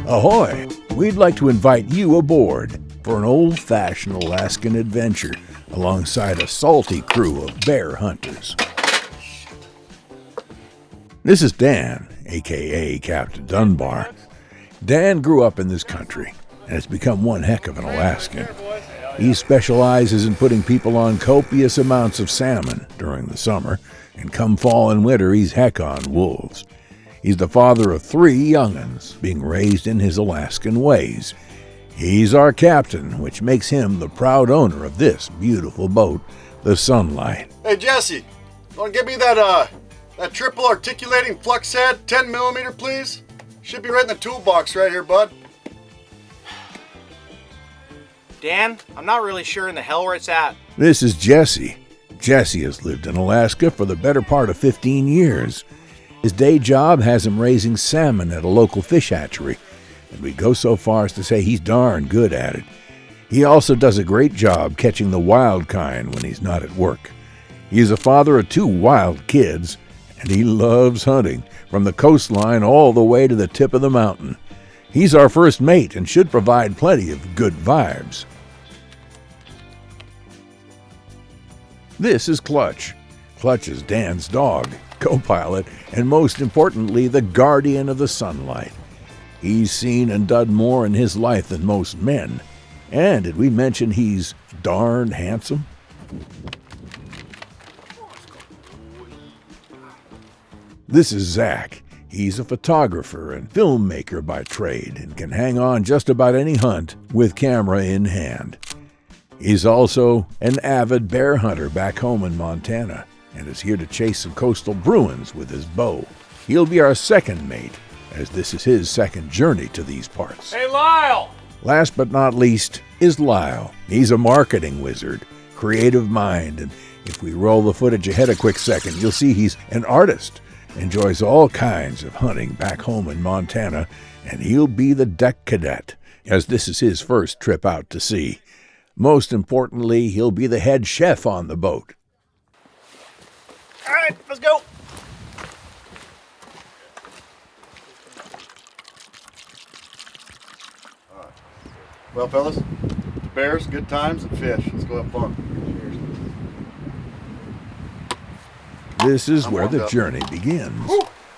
Ahoy! We'd like to invite you aboard for an old-fashioned Alaskan adventure alongside a salty crew of bear hunters. This is Dan, a.k.a. Captain Dunbar. Dan grew up in this country and has become one heck of an Alaskan. He specializes in putting people on copious amounts of salmon during the summer, and come fall and winter he's heck on wolves. He's the father of 3 young'uns, being raised in his Alaskan ways. He's our captain, which makes him the proud owner of this beautiful boat, the Sunlight. Hey, Jesse, want to give me that triple articulating flux head, 10 millimeter, please? Should be right in the toolbox right here, bud. Dan, I'm not really sure in the hell where it's at. This is Jesse. Jesse has lived in Alaska for the better part of 15 years. His day job has him raising salmon at a local fish hatchery, and we go so far as to say he's darn good at it. He also does a great job catching the wild kind when he's not at work. He is a father of 2 wild kids, and he loves hunting, from the coastline all the way to the tip of the mountain. He's our first mate and should provide plenty of good vibes. This is Clutch. Clutch is Dan's dog, co-pilot, and most importantly, the guardian of the Sunlight. He's seen and done more in his life than most men. And did we mention he's darn handsome? This is Zach. He's a photographer and filmmaker by trade and can hang on just about any hunt with camera in hand. He's also an avid bear hunter back home in Montana and is here to chase some coastal bruins with his bow. He'll be our second mate, as this is his second journey to these parts. Hey, Lyle! Last but not least is Lyle. He's a marketing wizard, creative mind, and if we roll the footage ahead a quick second, you'll see he's an artist, enjoys all kinds of hunting back home in Montana, and he'll be the deck cadet, as this is his first trip out to sea. Most importantly, he'll be the head chef on the boat. All right, let's go. Well, fellas, bears, good times, and fish. Let's go have fun. This is where the journey begins.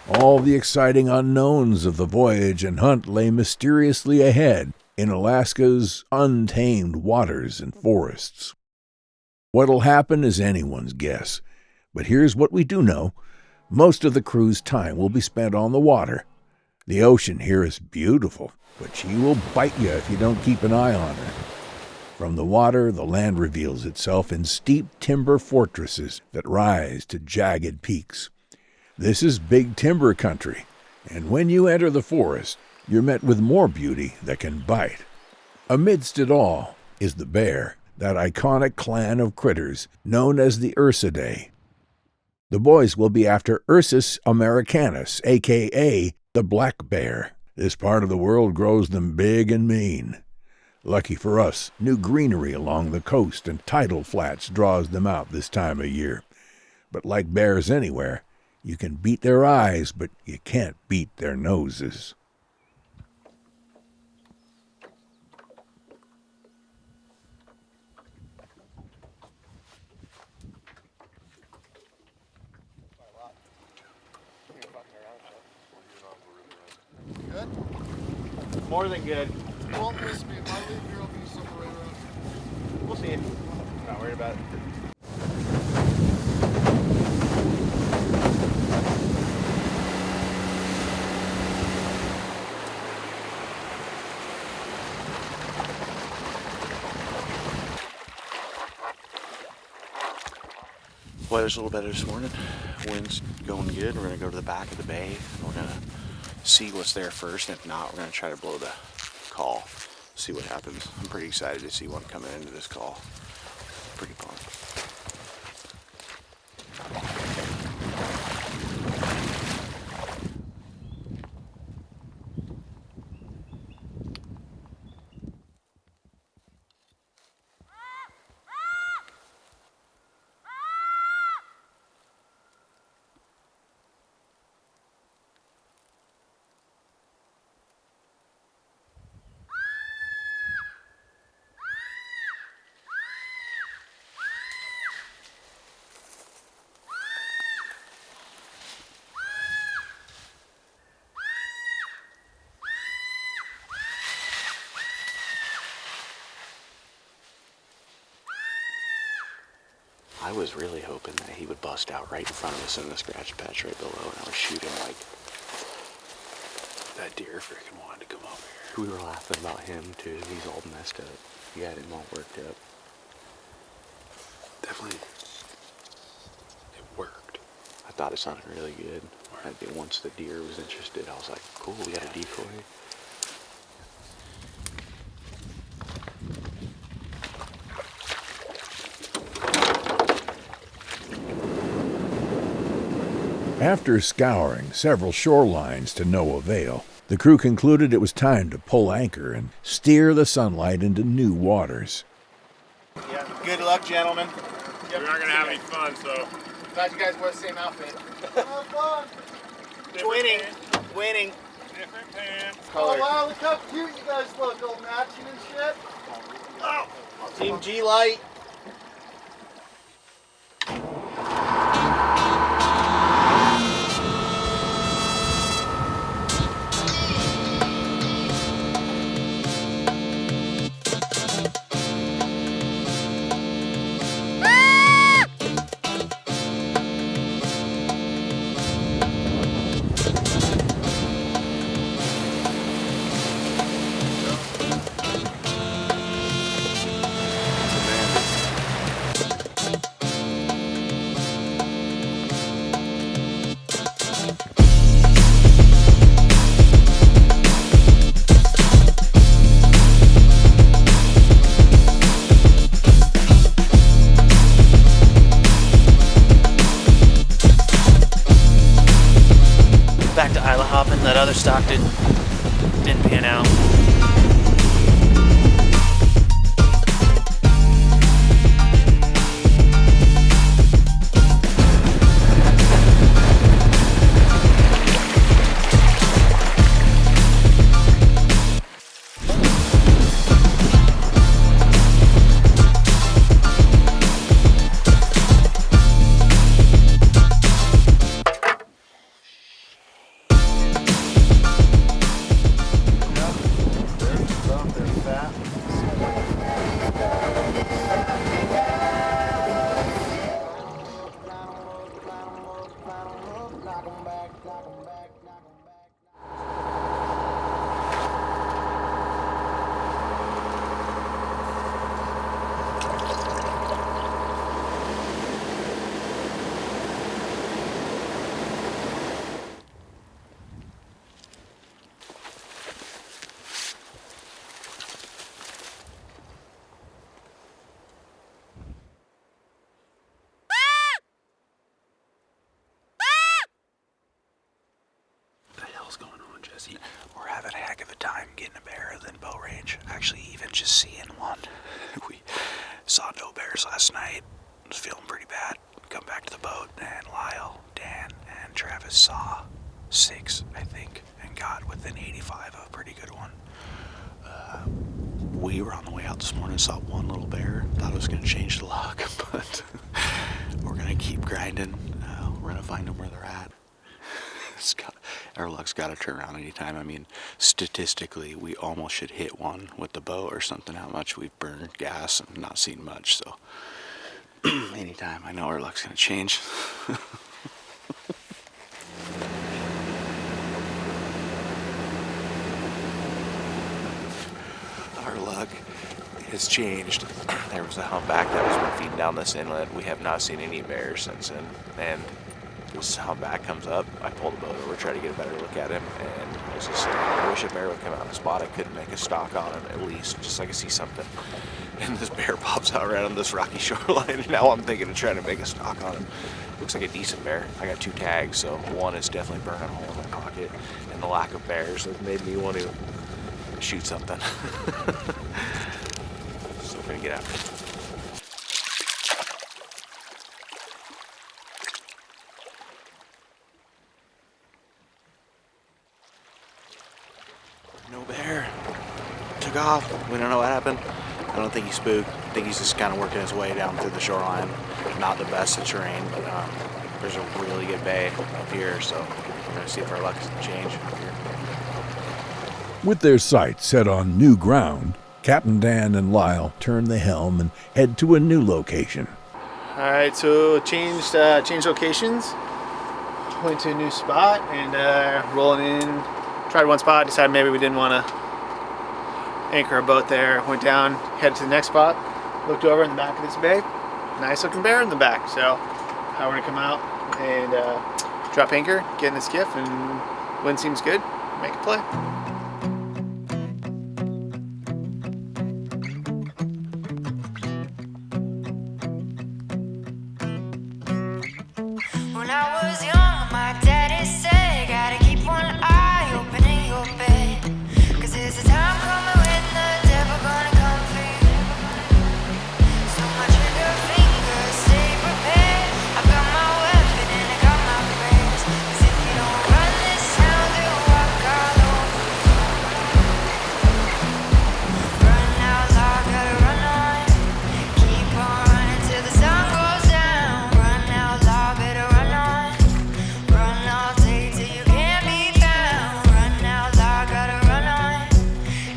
All the exciting unknowns of the voyage and hunt lay mysteriously ahead in Alaska's untamed waters and forests. What'll happen is anyone's guess, but here's what we do know. Most of the crew's time will be spent on the water. The ocean here is beautiful, but she will bite you if you don't keep an eye on her. From the water, the land reveals itself in steep timber fortresses that rise to jagged peaks. This is big timber country, and when you enter the forest, you're met with more beauty that can bite. Amidst it all is the bear, that iconic clan of critters known as the URSIDAE. The boys will be after Ursus americanus, a.k.a. the black bear. This part of the world grows them big and mean. Lucky for us, new greenery along the coast and tidal flats draws them out this time of year. But like bears anywhere, you can beat their eyes, but you can't beat their noses. Good? More than good. You won't miss me. If I leave here, I'll be somewhere right around. We'll see. Not worried about it. Weather's a little better this morning. Wind's going good. We're going to go to the back of the bay. We're going to see what's there first. And if not, we're going to try to blow the call. See what happens. I'm pretty excited to see one coming into this call. Pretty pumped. I was really hoping that he would bust out right in front of us in the scratch patch right below, and I was shooting like That deer freaking wanted to come over here. we were laughing about him too. He's all messed up. He had him all worked up. Definitely, it worked. I thought it sounded really good. I think once the deer was interested, I was like, cool, we got a decoy. After scouring several shorelines to no avail, the crew concluded it was time to pull anchor and steer the Sunlight into new waters. Yeah. Good luck, gentlemen. We're not gonna have any fun, so. Glad you guys wear the same outfit. Have fun. Winning. Winning. Different pants. Oh wow, look how cute you guys look, all matching and shit. Oh. Team G Light. Back to Isla hopping. That other stock didn't pan out. We're having a heck of a time getting a bear within bow range. Actually, even just seeing one. We saw no bears last night. Was feeling pretty bad. Come back to the boat, and Lyle, Dan, and Travis saw 6, I think, and got within 85 of a pretty good one. We were on the way out this morning, saw one little bear. Thought it was going to change the luck, but we're going to keep grinding. We're going to find them where they're at. Our luck's got to turn around anytime. I mean, statistically, we almost should hit one with the boat or something, how much we've burned gas and not seen much. So anytime, I know our luck's going to change. Our luck has changed. There was a humpback that was been feeding down this inlet. We have not seen any bears since then. And this humpback comes up, I pull the boat over, try to get a better look at him, and I was just like, I wish a bear would come out of the spot. I couldn't make a stalk on him at least, just so I could see something. And this bear pops out right on this rocky shoreline, and now I'm thinking of trying to make a stalk on him. Looks like a decent bear. I got 2 tags, so one is definitely burning a hole in my pocket, and the lack of bears has made me want to shoot something. So we're gonna get after it. No bear. Took off. We don't know what happened. I don't think he spooked. I think he's just kind of working his way down through the shoreline. Not the best of terrain, but there's a really good bay up here, so we're going to see if our luck can change up here. With their sights set on new ground, Captain Dan and Lyle turn the helm and head to a new location. All right, so changed locations. Went to a new spot and rolling in. Tried one spot, decided maybe we didn't want to anchor a boat there. Went down, headed to the next spot. Looked over in the back of this bay. Nice looking bear in the back. So we're gonna come out and drop anchor, get in the skiff, and wind seems good. Make a play. When I was young, my daddy said, gotta keep one eye open in your bed. 'Cause there's a time coming when the devil gonna come for you. So my trigger finger, stay prepared. I've got my weapon and I got my prayers. 'Cause if you don't run this town, they'll walk all over you. Run out loud, gotta run on. Keep on running till the sun goes down. Run out loud, better run on. Run all day till you can't be found. Run out loud, gotta run on.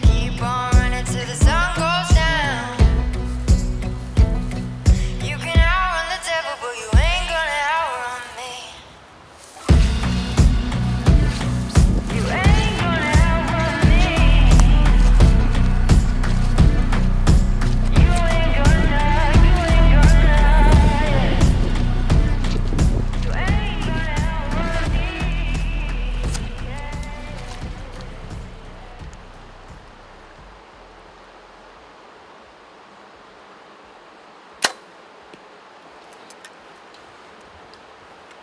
Keep on running till the sun goes down. You can outrun the devil, but you ain't gonna outrun me. You ain't gonna outrun me. You ain't gonna, you ain't gonna. You ain't gonna outrun me.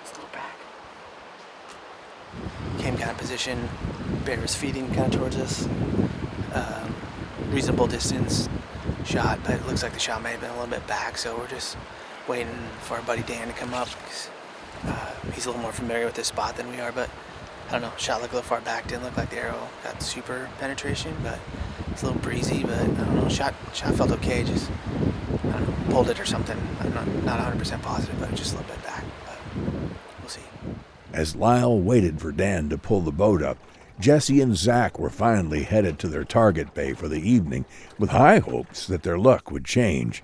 Let's look back. Came kind of position. Bear was feeding kind of towards us. Reasonable distance shot, but it looks like the shot may have been a little bit back, so we're just waiting for our buddy Dan to come up. 'Cause, he's a little more familiar with this spot than we are, but I don't know. Shot looked a little far back. Didn't look like the arrow got super penetration, but it's a little breezy. But I don't know. Shot felt okay. Just I don't know, pulled it or something. I'm not 100% positive, but just a little bit back. But we'll see. As Lyle waited for Dan to pull the boat up, Jesse and Zach were finally headed to their target bay for the evening, with high hopes that their luck would change.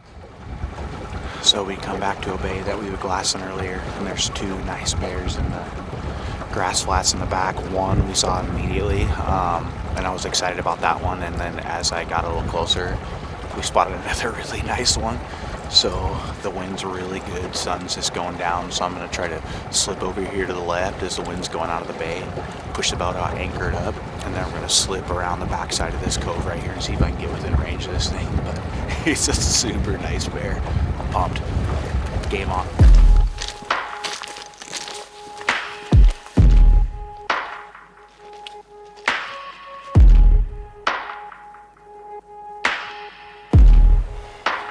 So we come back to a bay that we were glassing earlier, and there's two nice bears in the grass flats in the back. One we saw immediately, and I was excited about that one. And then as I got a little closer, we spotted another really nice one. So the wind's really good, sun's just going down, so I'm going to try to slip over here to the left as the wind's going out of the bay, push the boat out anchored up, and then we're going to slip around the backside of this cove right here and see if I can get within range of this thing. But it's a super nice bear. I'm pumped. Game on.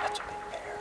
That's a big bear.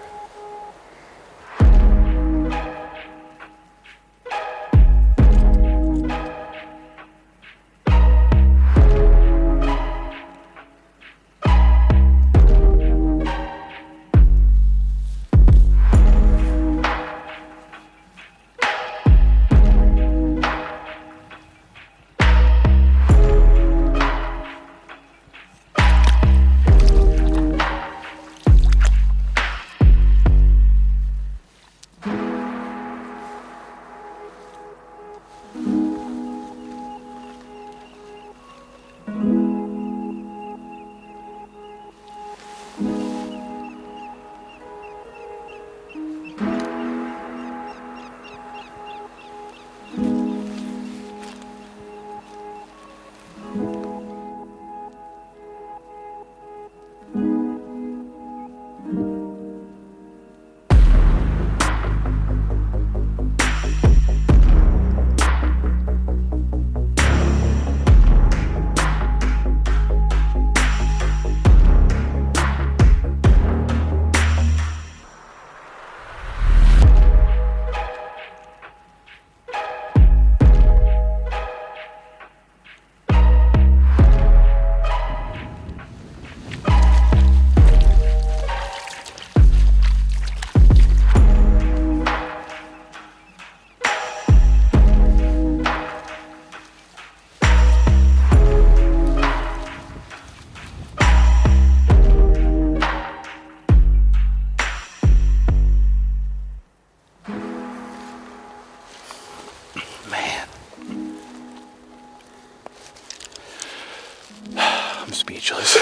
I'm speechless.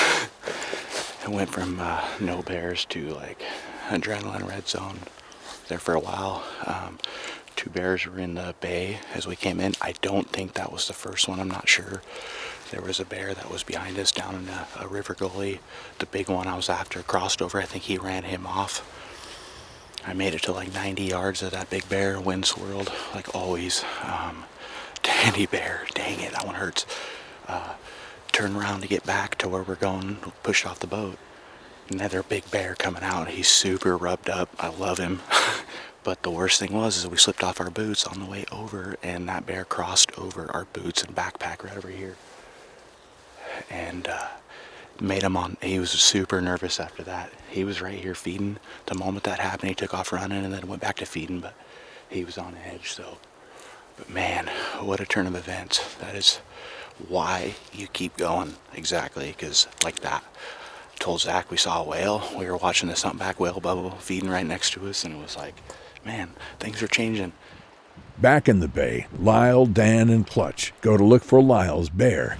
It went from no bears to like adrenaline red zone there for a while. 2 bears were in the bay as we came in. I don't think that was the first one. I'm not sure. There was a bear that was behind us down in a river gully. The big one I was after crossed over. I think he ran him off. I made it to like 90 yards of that big bear. Wind swirled like always. Danny bear, dang it, that one hurts. Turn around to get back to where we're going, pushed off the boat. Another big bear coming out. He's super rubbed up. I love him. But the worst thing was is we slipped off our boots on the way over, and that bear crossed over our boots and backpack right over here. And made him on. He was super nervous after that. He was right here feeding. The moment that happened, he took off running and then went back to feeding, but he was on edge. So, but man, what a turn of events. That is why you keep going. Exactly, because like that. Told Zach we saw a whale. We were watching this humpback whale bubble feeding right next to us, and it was like, man, things are changing. Back in the bay, Lyle, Dan, and Clutch go to look for Lyle's bear.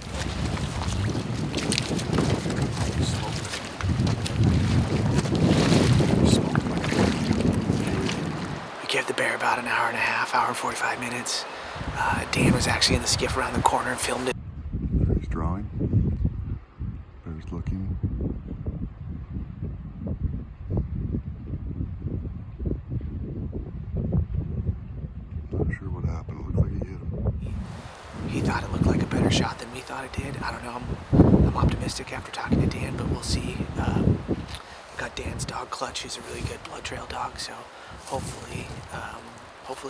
We gave the bear about an hour and a half, hour and 45 minutes. Dan was actually in the skiff around the corner and filmed it. Bear's drawing. Bear's looking. Not sure what happened. Looks like he hit him. He thought it looked like a better shot than we thought it did. I don't know. I'm optimistic after talking to Dan, but we'll see. Got Dan's dog Clutch, who's a really good blood trail dog, so hopefully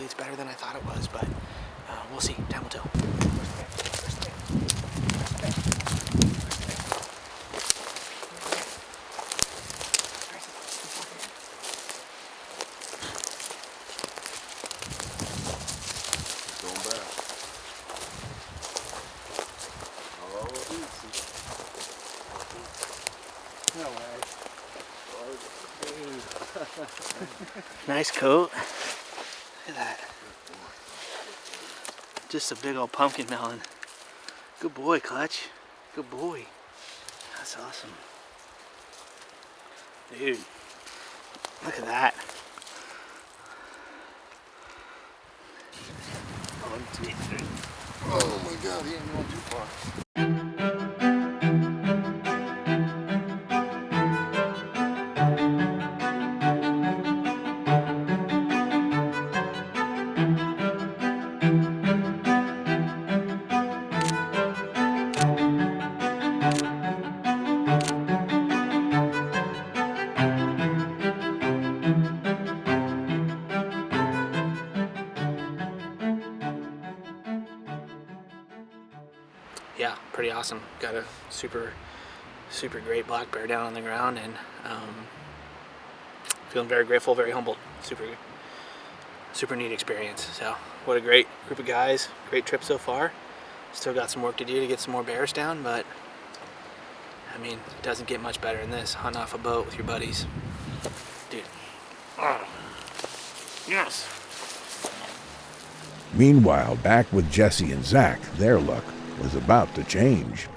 it's better than I thought it was, but we'll see. Time will tell. Nice coat. Look at that. Just a big old pumpkin melon. Good boy, Clutch. Good boy. That's awesome. Dude, look at that. 1, 2, 3. Oh my God, he ain't going too far. Yeah, pretty awesome. Got a super great black bear down on the ground, and feeling very grateful, very humbled. Super neat experience. So what a great group of guys. Great trip so far. Still got some work to do to get some more bears down, but I mean, it doesn't get much better than this. Hunting off a boat with your buddies. Dude. Oh. Yes. Meanwhile, back with Jesse and Zach, their luck was about to change.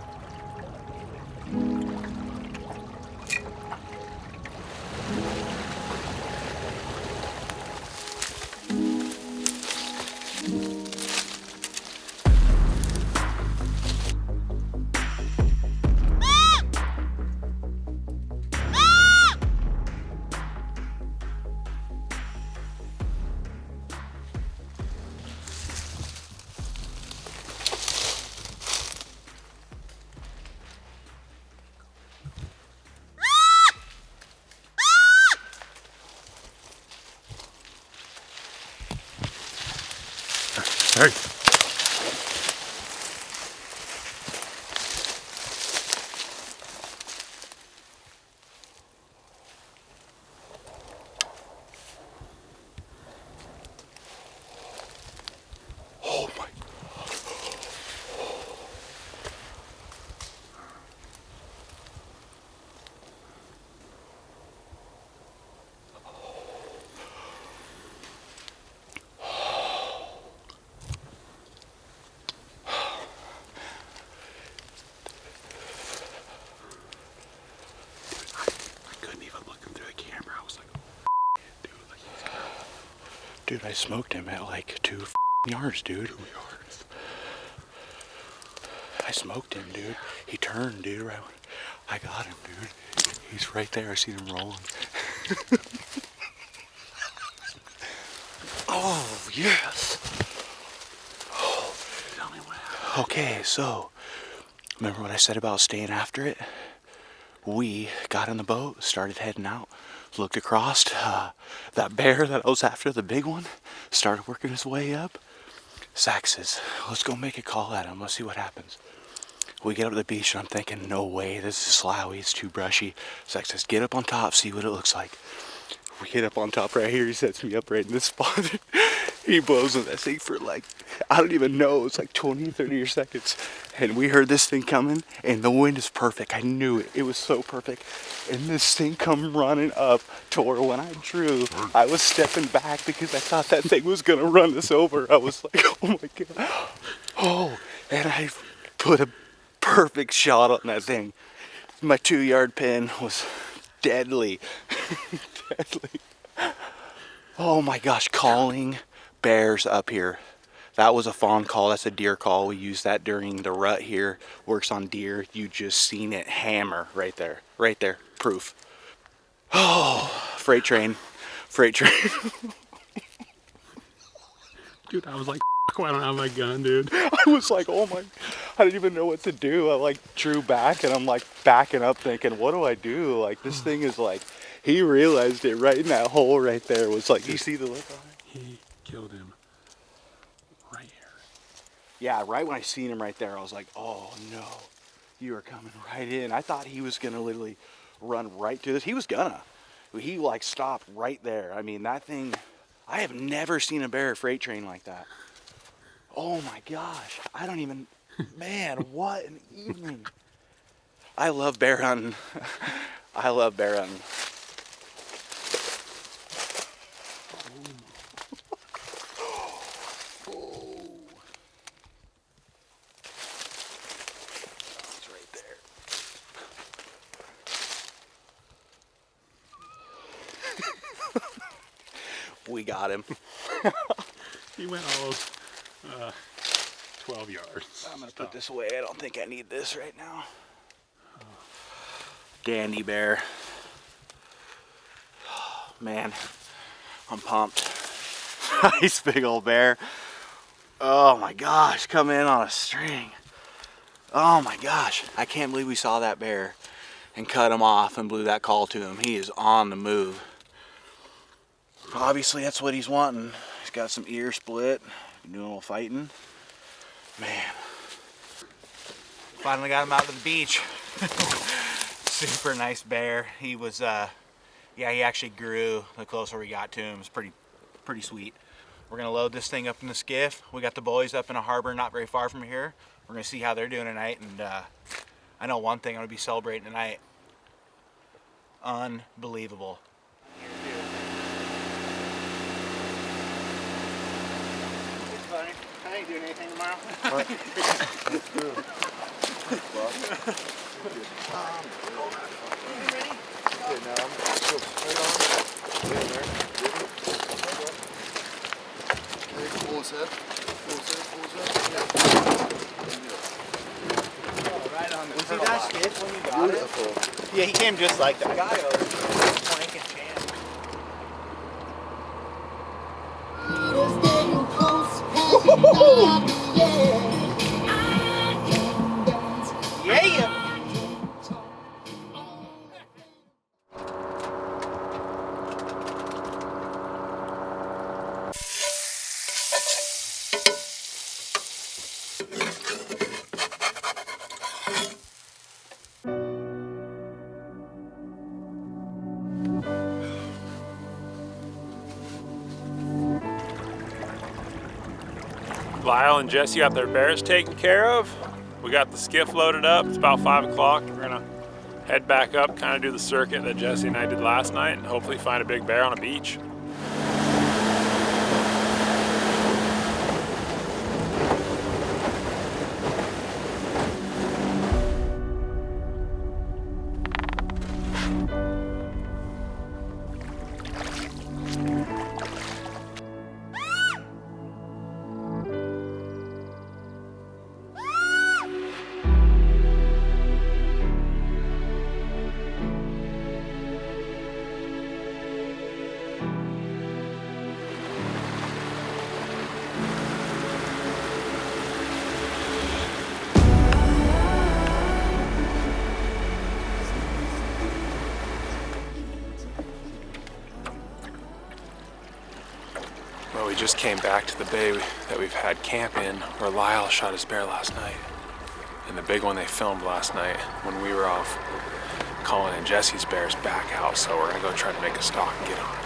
I smoked him at like 2 yards, dude. 2 yards. I smoked him, dude. He turned, dude. Right when I got him, dude. He's right there. I see him rolling. Oh, yes. Oh. Tell me what happened. Okay, so remember what I said about staying after it? We got in the boat, started heading out, looked across. That bear that I was after, the big one, started working his way up. Zach says, let's go make a call at him. Let's see what happens. We get up to the beach and I'm thinking, no way, this is sloughy, it's too brushy. Zach says, get up on top, see what it looks like. We get up on top right here, he sets me up right in this spot. He blows on that thing for like, I don't even know, it's like 20, 30 seconds. And we heard this thing coming and the wind is perfect. I knew it, it was so perfect. And this thing come running up to where when I drew, I was stepping back because I thought that thing was gonna run us over. I was like, oh my God. Oh, and I put a perfect shot on that thing. My 2-yard pin was deadly. Deadly. Oh my gosh, calling bears up here. That was a fawn call, that's a deer call. We use that during the rut here. Works on deer. You just seen it hammer right there. Right there, proof. Oh, freight train. Freight train. Dude, I was like, I don't have my gun, dude. I was like, oh my, I didn't even know what to do. I like drew back and I'm like backing up thinking, what do I do? Like this thing is like, he realized it right in that hole right there. Was like, you see the look on it? He killed him right here. Yeah, right when I seen him right there, I was like, oh no, you are coming right in. I thought he was gonna literally run right to this. He was gonna. He like stopped right there. I mean, that thing, I have never seen a bear freight train like that. Oh my gosh, I don't even, man, what an evening. I love bear hunting. I love bear hunting. It's right there. We got him. He went all 12 yards. I'm gonna put this away. I don't think I need this right now. Dandy bear. Man, I'm pumped. Nice big old bear. Oh my gosh, come in on a string. Oh my gosh, I can't believe we saw that bear and cut him off and blew that call to him. He is on the move. Obviously that's what he's wanting. He's got some ear split, doing a little fighting. Man. Finally got him out to the beach. Super nice bear. He was, yeah, he actually grew the closer we got to him. It was pretty sweet. We're gonna load this thing up in the skiff. We got the boys up in a harbor not very far from here. We're gonna see how they're doing tonight, and I know one thing I'm gonna be celebrating tonight. Unbelievable. I ain't doing anything tomorrow. Was he that stiff when you got it? Yeah, he came just like that. Guy over planking chance. Yeah. Lyle and Jesse got their bears taken care of. We got the skiff loaded up. It's about 5 o'clock. We're gonna head back up, kind of do the circuit that Jesse and I did last night, and hopefully find a big bear on a beach. we just came back to the bay that we've had camp in where Lyle shot his bear last night. And the big one they filmed last night when we were off, Colin and Jesse's bear's back out, so we're gonna go try to make a stalk and get on it.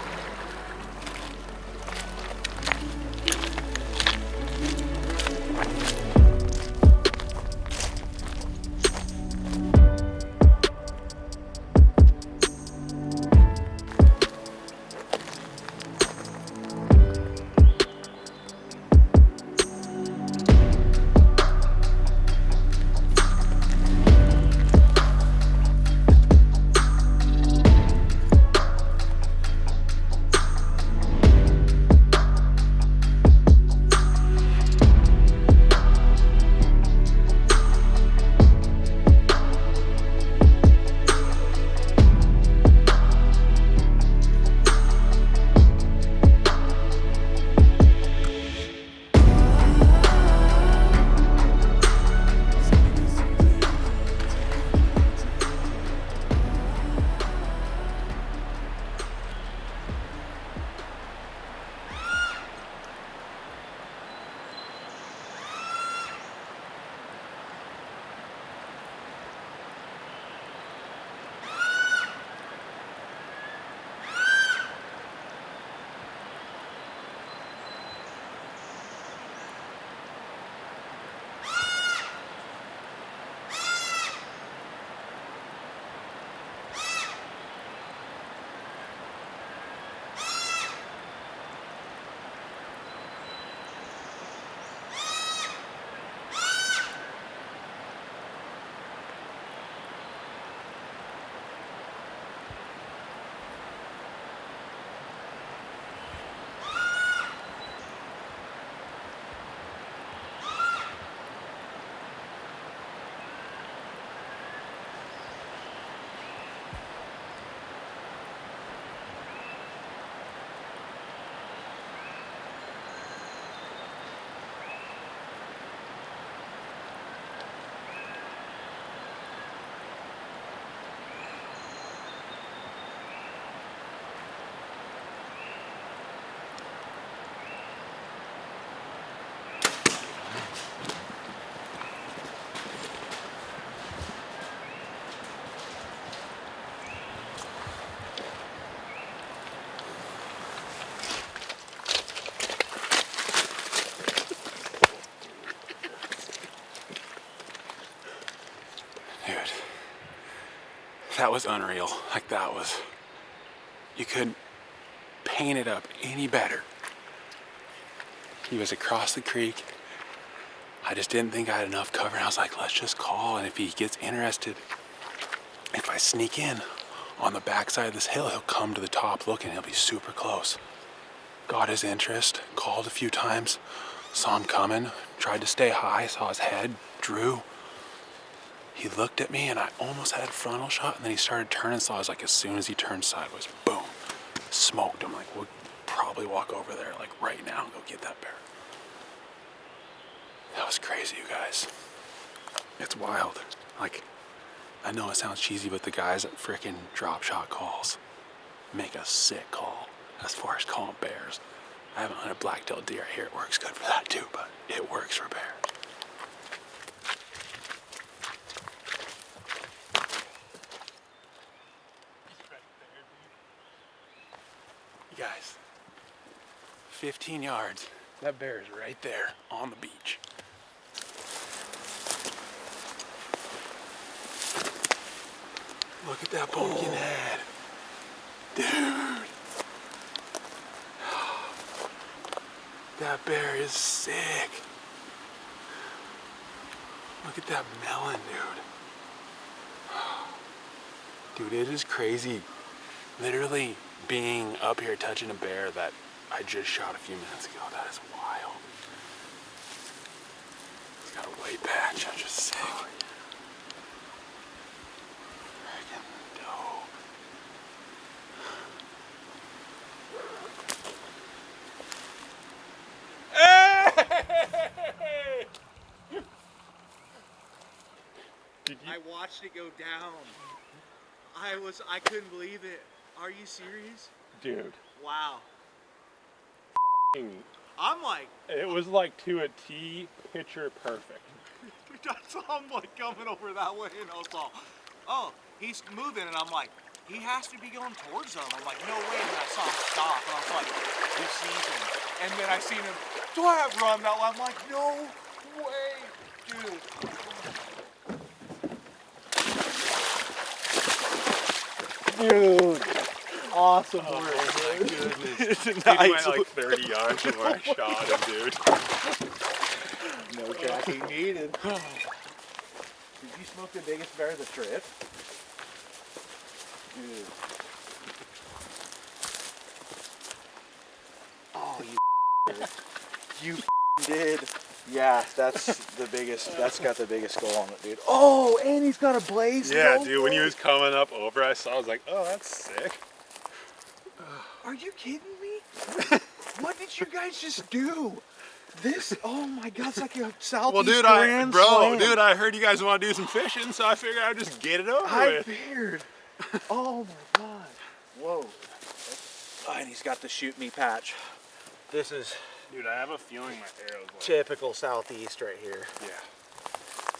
That was unreal. Like that was, you couldn't paint it up any better. He was across the creek. I just didn't think I had enough cover. And I was like, let's just call. And if he gets interested, if I sneak in on the backside of this hill, he'll come to the top looking. He'll be super close. Got his interest, called a few times, saw him coming, tried to stay high, saw his head, drew. He looked at me and I almost had a frontal shot, and then he started turning, so I was like, as soon as he turned sideways, boom, smoked him. Like, we'll probably walk over there like right now and go get that bear. That was crazy, you guys. It's wild. Like, I know it sounds cheesy, but the guys at frickin' drop shot calls make a sick call as far as calling bears. I haven't hunted black-tailed deer here. It works good for that too, but it works for bears. Guys, 15 yards. That bear is right there on the beach. Look at that pumpkin head. Dude. That bear is sick. Look at that melon, dude. Dude, it is crazy. Literally being up here touching a bear that I just shot a few minutes ago. That is wild. He's got a white patch. I'm just sick. Freaking dope. I watched it go down. I couldn't believe it. Are you serious? Dude. Wow. I'm like, It was like to a T, picture perfect. I saw him like coming over that way, and I was all, oh, he's moving, and I'm like, he has to be going towards them. I'm like, no way. And I saw him stop, and I was like, he sees him. And then I seen him run that way. I'm like, no way, dude. Dude, awesome work. Oh my goodness. He Nice. went like 30 yards from where I shot him, dude. No tracking needed. Did you smoke the biggest bear of the trip? Dude. Oh, you did. Yeah, that's the biggest. That's got the biggest skull on it, dude. Oh, and he's got a blaze. Yeah, No dude, when he way. was coming up over, I was like, oh, that's sick. Are you kidding me? What did you guys just do? This, oh my God, it's like a Southeast Well, dude, Grand Slam. I heard you guys want to do some fishing, so I figured I'd just get it over I with. figured. Oh my God. Whoa. Oh, and he's got the shoot me patch. This is Dude, I have a feeling my arrow's like, typical Southeast right here. yeah.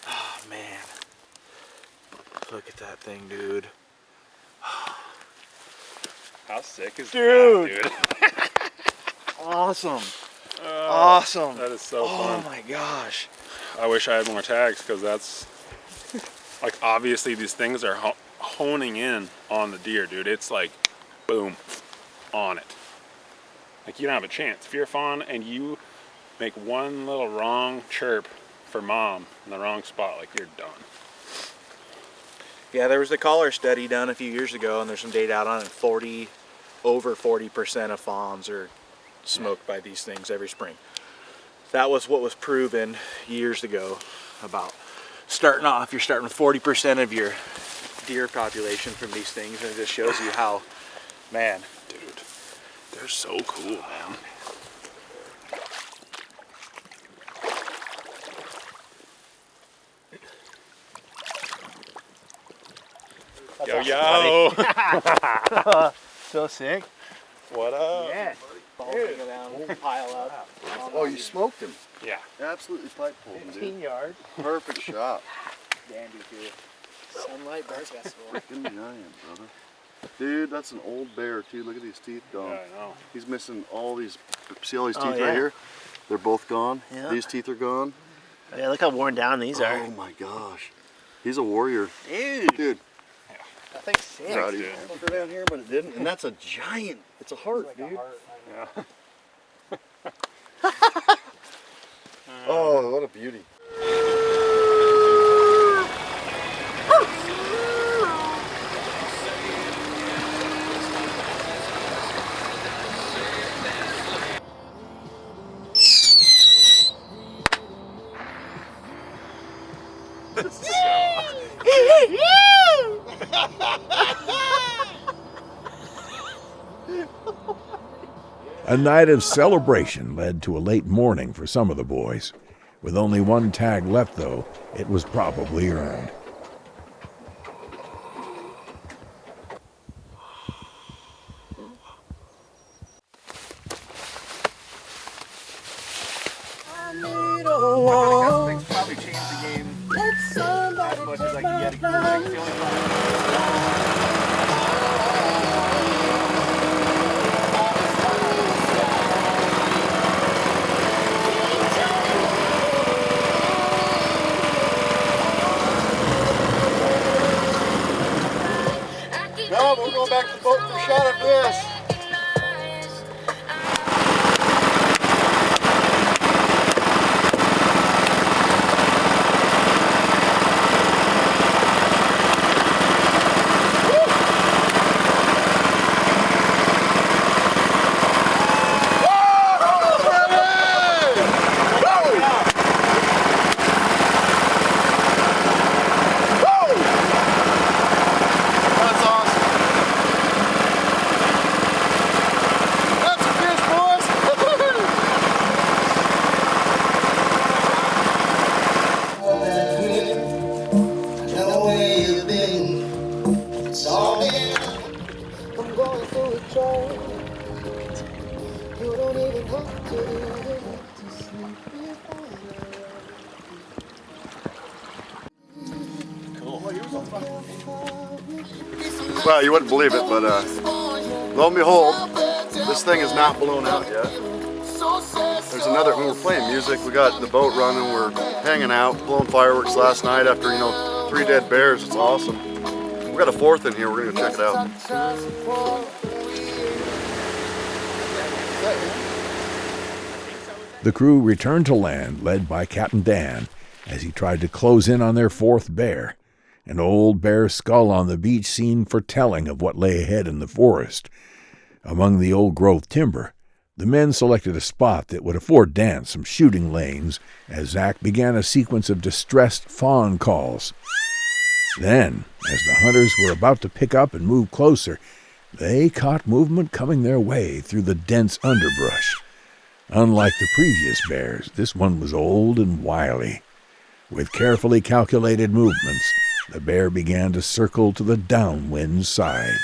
Oh man. Look at that thing, dude. How sick is Dude. that, dude? Awesome. Oh, Awesome. That is so Oh fun. my gosh. I wish I had more tags, because that's, like, obviously these things are honing in on the deer, dude. It's like, boom, on it. Like, you don't have a chance. If you're a fawn and you make one little wrong chirp for mom in the wrong spot, like, you're done. Yeah, there was a collar study done a few years ago, and there's some data out on it. Over 40% of fawns are smoked by these things every spring. That was what was proven years ago about starting off. You're starting with 40% of your deer population from these things, and it just shows you how, man. Dude, they're so cool, man. Yo, yo! So sick. What up? Yeah. Pile up. Oh, you smoked him. Yeah. Absolutely pipe pulled him, 15 dude. yards. Perfect shot. Dandy too. Sunlight Bear Festival. Freaking giant, brother. Dude, that's an old bear too. Look at these teeth gone. Yeah, I know. He's missing all these. See all these teeth Oh, yeah. right here? They're both gone. Yeah. These teeth are gone. Yeah, look how worn down these are. Oh my gosh. He's a warrior. Dude, Dude, that thing's sick. proud of you. dude. Look her down here, but it didn't. And that's a giant. It's a heart, dude. Yeah. Oh, what a beauty. A night of celebration led to a late morning for some of the boys. With only one tag left, though, it was probably earned. Things probably changed the game as much as I can get it. Like, the only No, we're going back to the boat for a shot at this. That's awesome. That's a fish, boys. Know where you've been. It's all been. I'm going through a trial. You don't even have to do this. Well, you wouldn't believe it, but lo and behold, this thing is not blown out yet. There's another, when we're playing music, we got the boat running, we're hanging out, blowing fireworks last night after, 3 dead bears. It's awesome. We got a 4th in here, we're gonna go check it out. The crew returned to land, led by Captain Dan, as he tried to close in on their 4th bear. An old bear skull on the beach seemed foretelling of what lay ahead in the forest. Among the old-growth timber, the men selected a spot that would afford Dan some shooting lanes as Zach began a sequence of distressed fawn calls. Then, as the hunters were about to pick up and move closer, they caught movement coming their way through the dense underbrush. Unlike the previous bears, this one was old and wily. With carefully calculated movements, the bear began to circle to the downwind side.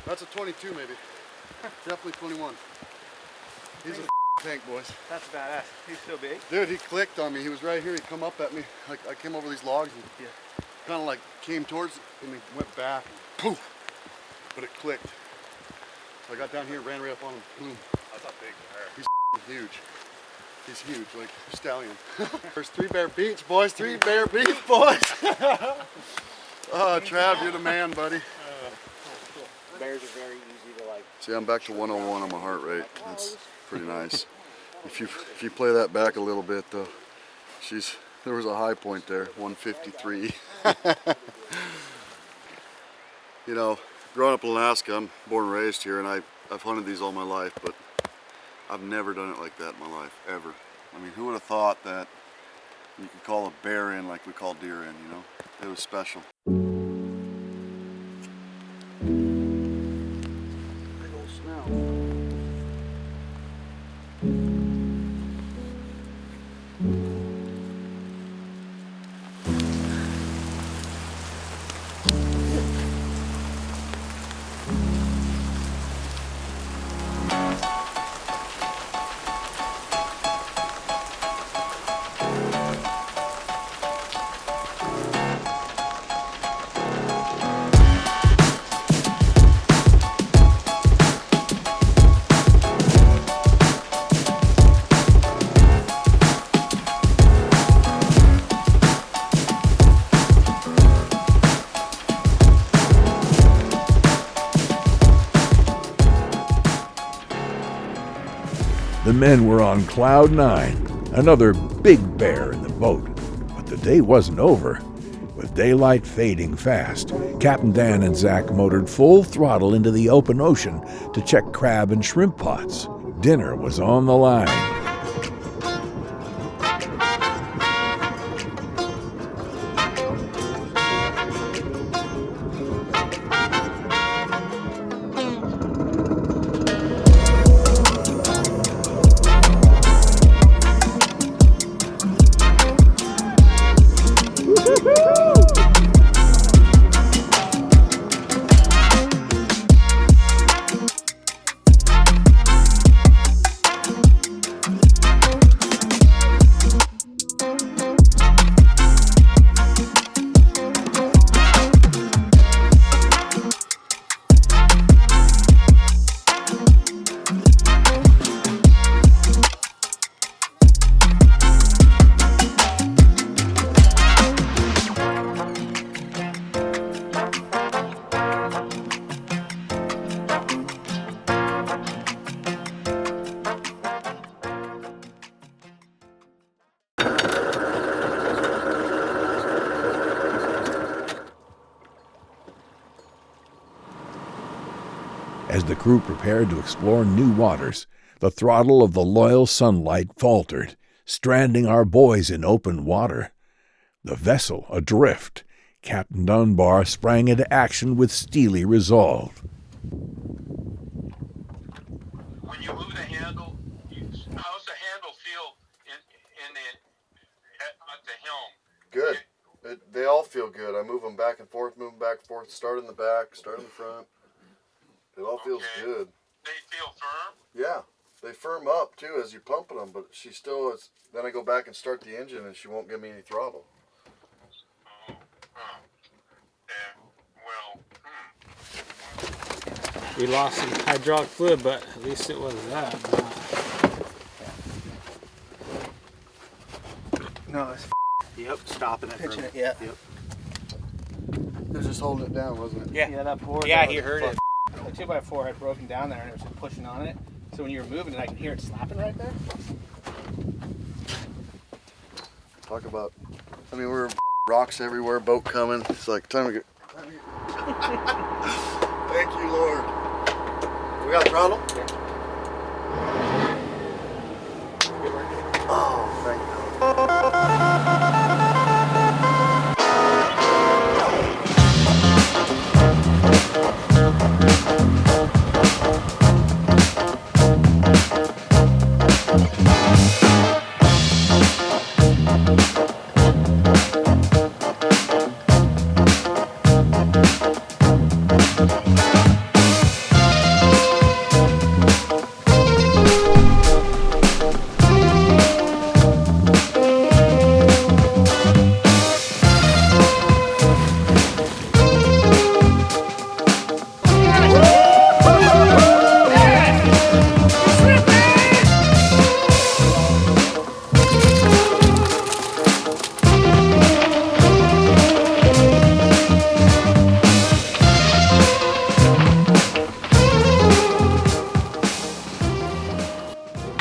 That's a 22 maybe. Definitely 21. He's a tank, boys. That's badass. He's so big. Dude, he clicked on me. He was right here. He come up at me. I came over these logs and kind of like came towards it and he went back. And poof! But it clicked. So I got down here, ran right up on him. Boom. That's a big bear. He's huge. He's huge, like a stallion. There's 3 Bear Beach, boys. 3 Bear Beach, boys. Oh, Trav, you're the man, buddy. Bears are very easy to like. See, I'm back to 101 on my heart rate. That's pretty nice. If you play that back a little bit, though, there was a high point there, 153. Growing up in Alaska, I'm born and raised here, and I've hunted these all my life, but I've never done it like that in my life, ever. I mean, who would have thought that you could call a bear in like we call deer in, It was special. The men were on cloud 9, another big bear in the boat. But the day wasn't over. With daylight fading fast, Captain Dan and Zach motored full throttle into the open ocean to check crab and shrimp pots. Dinner was on the line. As the crew prepared to explore new waters, the throttle of the loyal Sunlight faltered, stranding our boys in open water. The vessel adrift, Captain Dunbar sprang into action with steely resolve. When you move the handle, how's the handle feel at the helm? Good. They all feel good. I move them back and forth, start in the back, start in the front. It all feels good. They feel firm? Yeah. They firm up too as you're pumping them, but she still is. Then I go back and start the engine and she won't give me any throttle. We lost some hydraulic fluid, but at least it was that. No, it's Yep, stopping it. pitching it. Yeah. Yep. It was just holding it down, wasn't it? Yeah, that board. Yeah, he heard it. The 2x4 had broken down there and it was just pushing on it. So when you were moving it, I can hear it slapping right there. Talk about, I mean, we're rocks everywhere, boat coming. It's like time to get. Thank you, Lord. We got throttle? Yeah. Oh, thank God.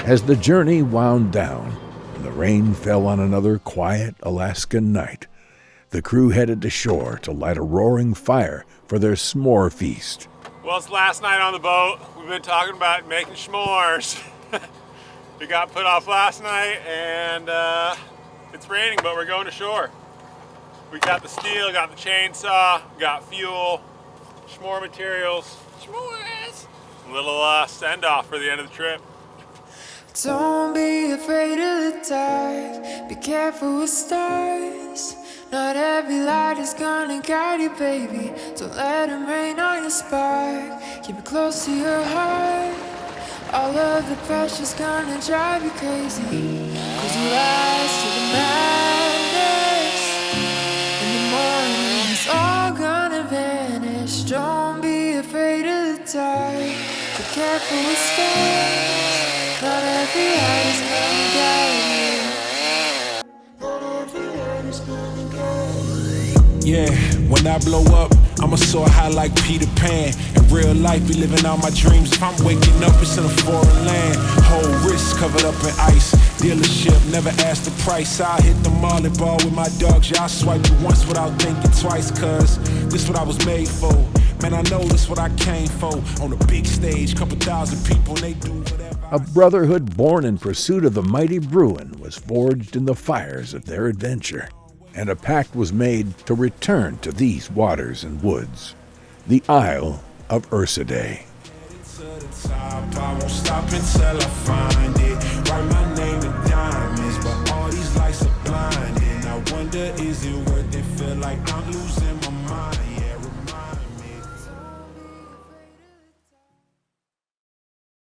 As the journey wound down and the rain fell on another quiet Alaskan night, the crew headed to shore to light a roaring fire for their s'more feast. Well, it's last night on the boat. We've been talking about making s'mores. We got put off last night, and it's raining, but we're going to shore. We got the steel, got the chainsaw, got fuel, s'more materials. S'mores! A little send-off for the end of the trip. Don't be afraid of the dark. Be careful with stars. Not every light is gonna guide you, baby. Don't let them rain on your spark. Keep it close to your heart. All of the pressure's gonna drive you crazy. 'Cause you rise to the madness. In the morning it's all gonna vanish. Don't be afraid of the dark. Be careful with stars. Not every light is gonna guide you. Not every light is gonna guide you. Yeah, when I blow up, I'ma soar high like Peter Pan. In real life, be living out my dreams. If I'm waking up, it's in a foreign land. Whole wrist covered up in ice. Dealership, never asked the price. I hit the Marley ball with my dogs. Yeah, I swipe you once without thinking twice. Cause this what I was made for. Man, I know this what I came for. On a big stage, couple thousand people, and they do whatever. A brotherhood born in pursuit of the mighty Bruin was forged in the fires of their adventure, and a pact was made to return to these waters and woods, the Isle of URSIDAE. I won't stop until I find it. Write my name in diamonds, but all these lights are blinding. I wonder, is it worth it? Feel like I'm losing